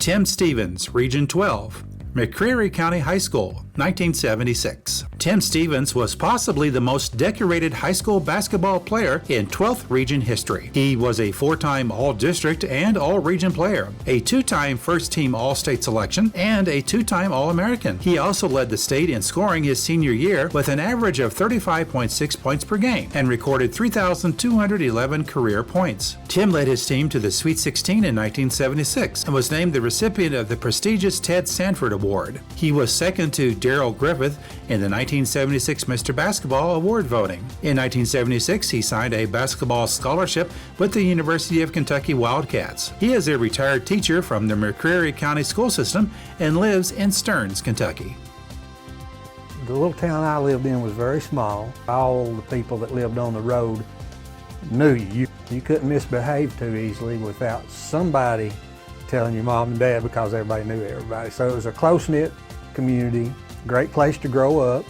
Tim Stevens, Region 12, McCreary County High School, 1976. Tim Stevens was possibly the most decorated high school basketball player in 12th Region history. He was a 4-time All-District and All-Region player, a 2-time first-team All-State selection, and a 2-time All-American. He also led the state in scoring his senior year with an average of 35.6 points per game and recorded 3,211 career points. Tim led his team to the Sweet 16 in 1976 and was named the recipient of the prestigious Ted Sanford Award. He was second to Darreil Griffith in the 1976 Mr. Basketball Award voting. In 1976, he signed a basketball scholarship with the University of Kentucky Wildcats. He is a retired teacher from the McCreary County school system and lives in Stearns, Kentucky. The little town I lived in was very small. All the people that lived on the road knew you. You couldn't misbehave too easily without somebody telling your mom and dad, because everybody knew everybody. So it was a close-knit community, great place to grow up.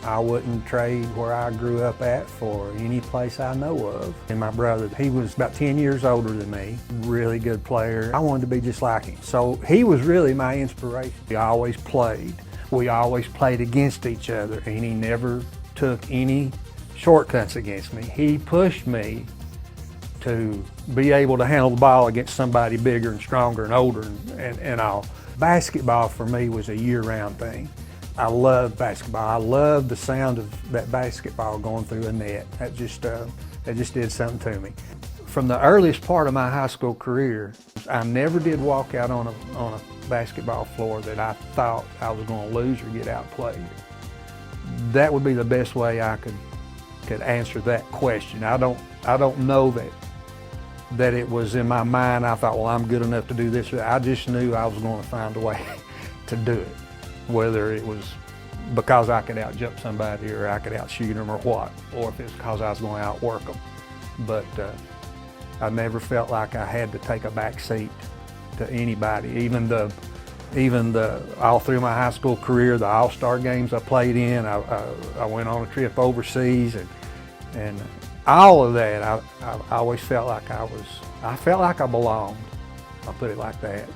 I wouldn't trade where I grew up at for any place I know of. And my brother, he was about 10 years older than me, really good player. I wanted to be just like him. So he was really my inspiration. We always played. We always played against each other, and he never took any shortcuts against me. He pushed me to be able to handle the ball against somebody bigger and stronger and older and all. Basketball for me was a year-round thing. I loved basketball. I loved the sound of that basketball going through a net. That just did something to me. From the earliest part of my high school career, I never did walk out on a basketball floor that I thought I was going to lose or get outplayed. That would be the best way I could answer that question. I don't know that it was in my mind. I thought, well, I'm good enough to do this. I just knew I was going to find a way to do it, whether it was because I could out-jump somebody or I could out-shoot them or what, or if it's because I was going to outwork them. But I never felt like I had to take a back seat to anybody. Even all through my high school career, the all-star games I played in, I went on a trip overseas, and all of that, I always felt like I felt like I belonged. I'll put it like that.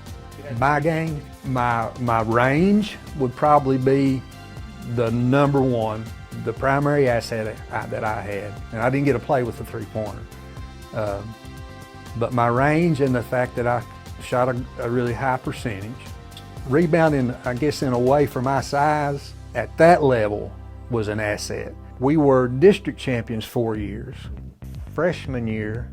My game, my range would probably be the number one, the primary asset that I had. And I didn't get to play with the three-pointer. But my range and the fact that I shot a really high percentage. Rebounding, I guess, in a way for my size, at that level was an asset. We were district champions 4 years. Freshman year,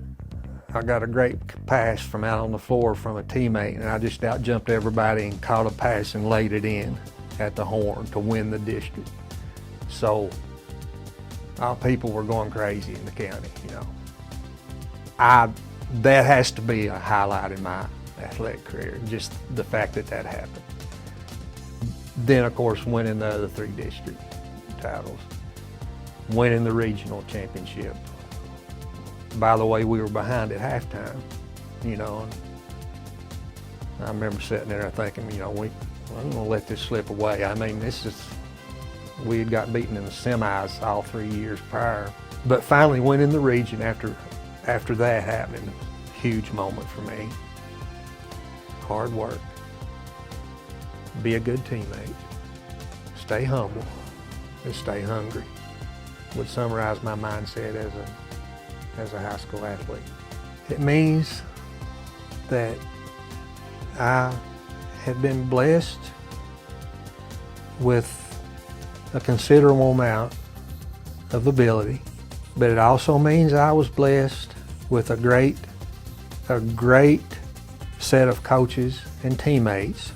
I got a great pass from out on the floor from a teammate, and I just out-jumped everybody and caught a pass and laid it in at the horn to win the district. So our people were going crazy in the county, you know. That has to be a highlight in my athletic career, just the fact that happened. Then, of course, winning the other 3 district titles, winning the regional championship. By the way, we were behind at halftime, you know, and I remember sitting there thinking, you know, I'm going to let this slip away. I mean, we had got beaten in the semis all 3 years prior, but finally winning the region after that happened, huge moment for me. Hard work, be a good teammate, stay humble, and stay hungry would summarize my mindset as a high school athlete. It means that I have been blessed with a considerable amount of ability, but it also means I was blessed with a great set of coaches and teammates